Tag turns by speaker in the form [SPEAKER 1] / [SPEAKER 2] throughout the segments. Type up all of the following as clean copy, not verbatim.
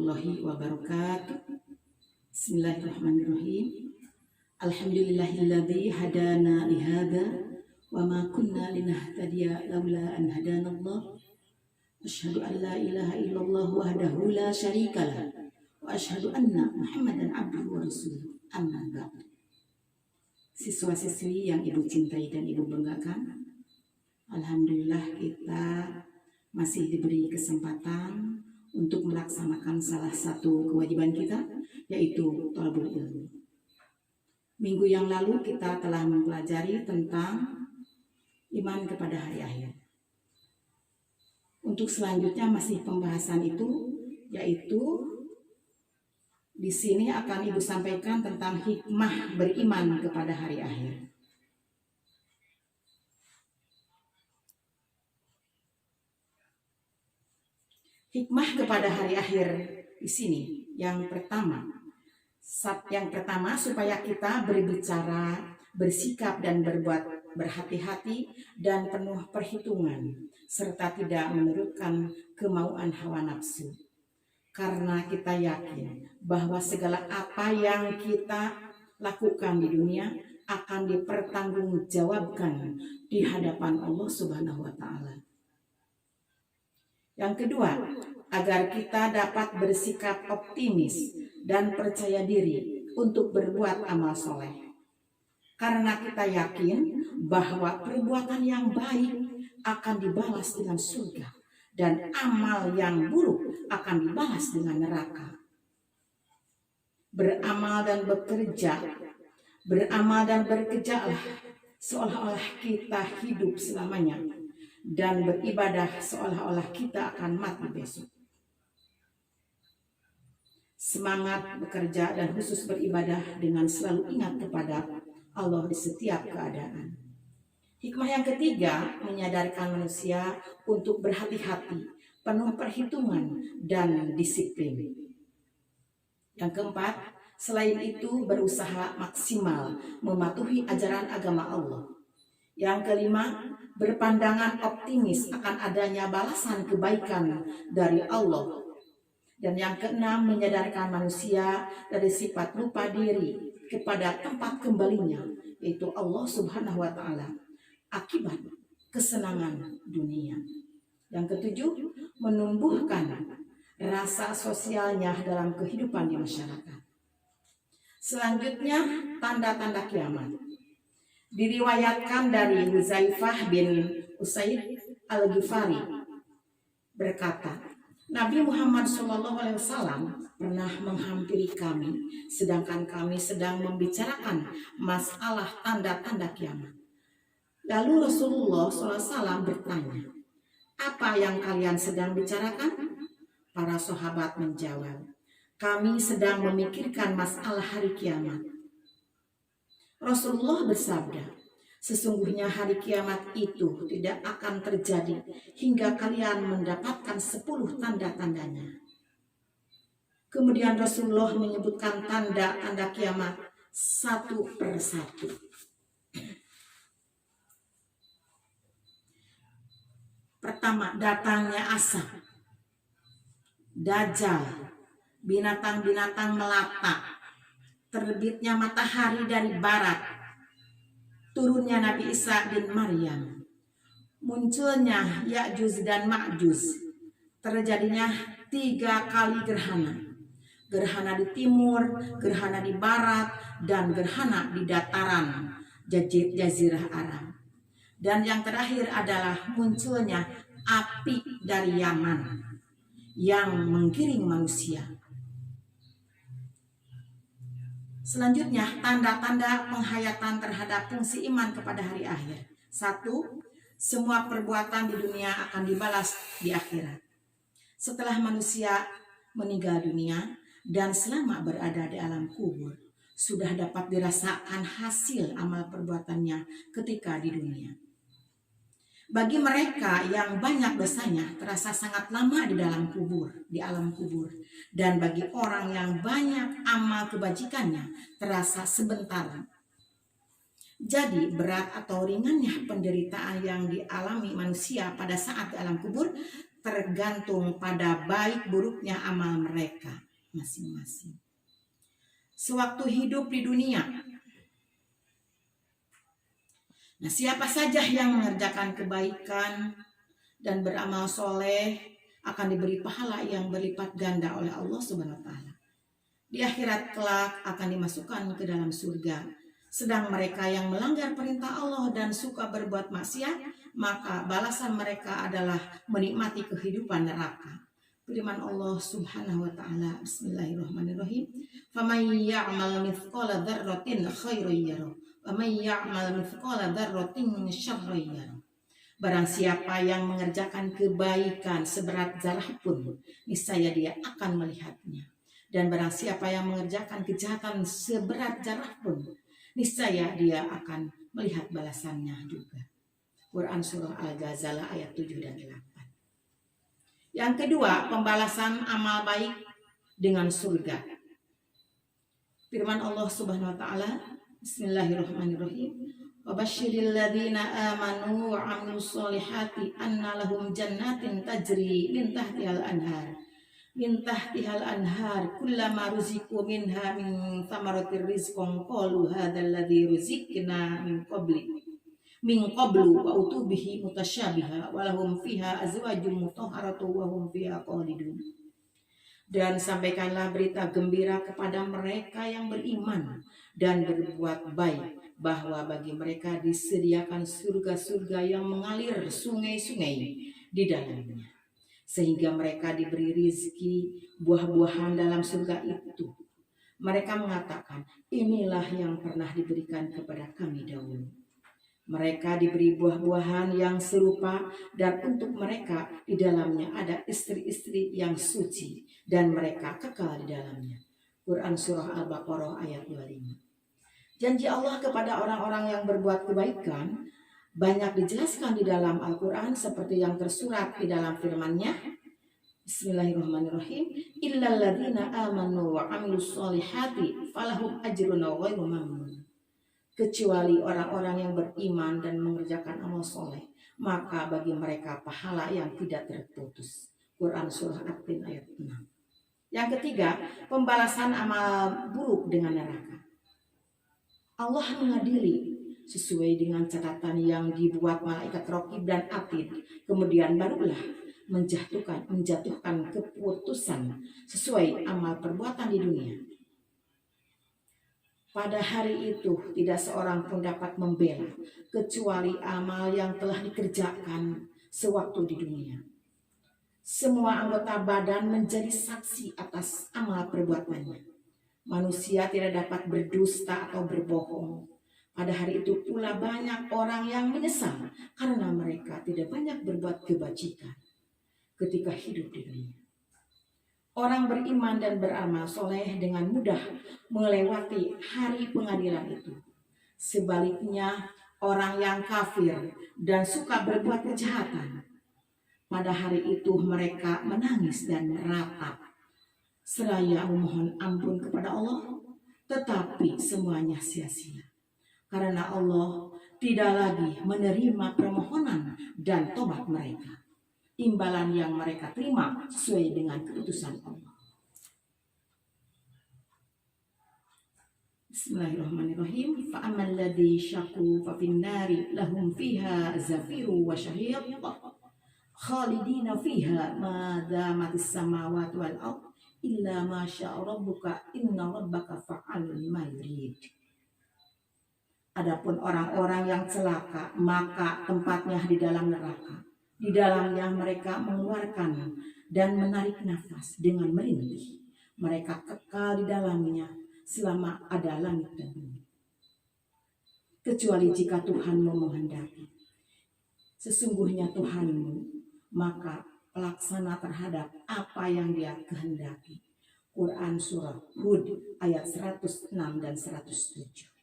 [SPEAKER 1] warahmatullahi wabarakatuh. Bismillahirrahmanirrahim. Alhamdulillahilladzi hadana lihada wa ma kunna linahtadiya laula an hadanallah. Asyhadu an la ilaha illallah wahdahu la syarikalah wa asyhadu anna Muhammadan abduhu wa rasuluh. Amma ba'd. Siswa-siswi yang Ibu cintai dan Ibu banggakan, alhamdulillah kita masih diberi kesempatan untuk melaksanakan salah satu kewajiban kita, yaitu thalabul ilmi. Minggu yang lalu kita telah mempelajari tentang iman kepada hari akhir. Untuk selanjutnya masih pembahasan itu, yaitu di sini akan Ibu sampaikan tentang hikmah beriman kepada hari akhir. Hikmah kepada hari akhir di sini yang pertama supaya kita berbicara, bersikap dan berbuat berhati-hati dan penuh perhitungan serta tidak menurutkan kemauan hawa nafsu. Karena kita yakin bahwa segala apa yang kita lakukan di dunia akan dipertanggungjawabkan di hadapan Allah Subhanahu wa taala. Yang kedua, agar kita dapat bersikap optimis dan percaya diri untuk berbuat amal soleh. Karena kita yakin bahwa perbuatan yang baik akan dibalas dengan surga dan amal yang buruk akan dibalas dengan neraka. Beramal dan bekerjalah seolah-olah kita hidup selamanya, dan beribadah seolah-olah kita akan mati besok. Semangat bekerja dan khusus beribadah dengan selalu ingat kepada Allah di setiap keadaan. Hikmah yang ketiga, menyadarkan manusia untuk berhati-hati, penuh perhitungan dan disiplin. Yang keempat, selain itu berusaha maksimal mematuhi ajaran agama Allah. Yang kelima, berpandangan optimis akan adanya balasan kebaikan dari Allah. Dan yang keenam, menyadarkan manusia dari sifat lupa diri kepada tempat kembalinya, yaitu Allah Subhanahu wa taala, akibat kesenangan dunia. Yang ketujuh, menumbuhkan rasa sosialnya dalam kehidupan di masyarakat. Selanjutnya, tanda-tanda kiamat. Diriwayatkan dari Huzaifah bin Usaid Al-Ghifari berkata, Nabi Muhammad SAW pernah menghampiri kami sedangkan kami sedang membicarakan masalah tanda-tanda kiamat. Lalu Rasulullah SAW bertanya, apa yang kalian sedang bicarakan? Para sahabat menjawab, kami sedang memikirkan masalah hari kiamat. Rasulullah bersabda, sesungguhnya hari kiamat itu tidak akan terjadi hingga kalian mendapatkan 10 tanda-tandanya. Kemudian Rasulullah menyebutkan tanda-tanda kiamat satu persatu. Pertama, datangnya asap, Dajjal, binatang-binatang melata, terbitnya matahari dari barat, turunnya Nabi Isa bin Maryam, munculnya Ya'juj dan Ma'juj, terjadinya 3 kali gerhana. Gerhana di timur, gerhana di barat, dan gerhana di dataran Jazirah Arab. Dan yang terakhir adalah munculnya api dari Yaman yang menggiring manusia. Selanjutnya, tanda-tanda penghayatan terhadap fungsi iman kepada hari akhir. 1. Semua perbuatan di dunia akan dibalas di akhirat. Setelah manusia meninggal dunia dan selama berada di alam kubur, sudah dapat dirasakan hasil amal perbuatannya ketika di dunia. Bagi mereka yang banyak dosanya terasa sangat lama di dalam kubur, di alam kubur. Dan bagi orang yang banyak amal kebajikannya terasa sebentar. Jadi berat atau ringannya penderitaan yang dialami manusia pada saat di alam kubur tergantung pada baik buruknya amal mereka masing-masing. Sewaktu hidup di dunia, nah siapa saja yang mengerjakan kebaikan dan beramal soleh akan diberi pahala yang berlipat ganda oleh Allah Subhanahu wa taala. Di akhirat kelak akan dimasukkan ke dalam surga. Sedang mereka yang melanggar perintah Allah dan suka berbuat maksiat, maka balasan mereka adalah menikmati kehidupan neraka. Firman Allah Subhanahu wa taala, bismillahirrahmanirrahim. Faman ya'mal mithqala dzarratin khairan yarah, wa man ya'mal mithqala dzarratin syarran yarah. Barang siapa yang mengerjakan kebaikan seberat zarah pun, niscaya dia akan melihatnya. Dan barang siapa yang mengerjakan kejahatan seberat zarah pun, niscaya dia akan melihat balasannya juga. Quran Surah Al-Ghazalah ayat 7 dan 8. Yang kedua, pembalasan amal baik dengan surga. Firman Allah Subhanahu wa taala, bismillahirrahmanirrahim. Wabasyiril ladzina amanu wa 'amilus solihati anna lahum jannatin tajri min tahtihal anhar. Min tahtihal anhar kullama ruziqu minha min thamaratir rizqan qalu hadzal ladzi ruziqna min qablu wa utubihi mutasyabiha wa lahum fiha azwajum mutahharatu wa hum fiha khalidun. Dan sampaikanlah berita gembira kepada mereka yang beriman dan berbuat baik, bahwa bagi mereka disediakan surga-surga yang mengalir sungai-sungai di dalamnya, sehingga mereka diberi rizki buah-buahan dalam surga itu. Mereka mengatakan, inilah yang pernah diberikan kepada kami dahulu. Mereka diberi buah-buahan yang serupa, dan untuk mereka di dalamnya ada istri-istri yang suci, dan mereka kekal di dalamnya. Quran Surah Al-Baqarah ayat 25. Janji Allah kepada orang-orang yang berbuat kebaikan banyak dijelaskan di dalam Al-Quran, seperti yang tersurat di dalam firman-Nya, bismillahirrahmanirrahim, illal ladzina amanu wa 'amilus solihati falahum ajrun ghairu mamnun. Kecuali orang-orang yang beriman dan mengerjakan amal soleh, maka bagi mereka pahala yang tidak terputus. Quran Surah At-Tin ayat 6. Yang ketiga, pembalasan amal buruk dengan neraka. Allah mengadili sesuai dengan catatan yang dibuat malaikat Raqib dan Atid. Kemudian barulah menjatuhkan keputusan sesuai amal perbuatan di dunia. Pada hari itu tidak seorang pun dapat membela kecuali amal yang telah dikerjakan sewaktu di dunia. Semua anggota badan menjadi saksi atas amal perbuatannya. Manusia tidak dapat berdusta atau berbohong. Pada hari itu pula banyak orang yang menyesal karena mereka tidak banyak berbuat kebajikan ketika hidup di dunia. Orang beriman dan beramal soleh dengan mudah melewati hari pengadilan itu. Sebaliknya, orang yang kafir dan suka berbuat kejahatan, pada hari itu mereka menangis dan meratap seraya memohon ampun kepada Allah, tetapi semuanya sia-sia. Karena Allah tidak lagi menerima permohonan dan tobat mereka. Imbalan yang mereka terima sesuai dengan keputusan Allah. Bismillahirrahmanirrahim. Fa'amal ladzi syaqu fa finnari lahum fiha zafiru wa syahiq khalidina fiha ma damatis samawati wal ard illa ma syaa rabbuka inna rabbaka fa'alun lima yurid. Adapun orang-orang yang celaka, maka tempatnya di dalam neraka. Di dalamnya mereka mengeluarkan dan menarik nafas dengan merintih. Mereka kekal di dalamnya selama ada langit dan bumi. Kecuali jika Tuhanmu menghendaki. Sesungguhnya Tuhanmu, maka pelaksana terhadap apa yang Dia kehendaki. Quran Surah Hud ayat 106 dan 107.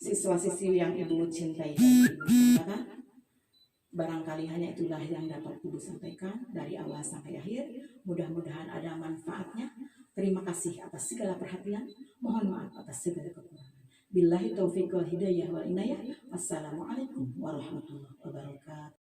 [SPEAKER 1] Siswa-siswi yang Ibu cintai dan Ibu sampaikan, barangkali hanya itulah yang dapat Ibu sampaikan dari awal sampai akhir. Mudah-mudahan ada manfaatnya. Terima kasih atas segala perhatian. Mohon maaf atas segala kekurangan. Billahi taufiq wal hidayah wal inayah. Wassalamualaikum warahmatullahi wabarakatuh.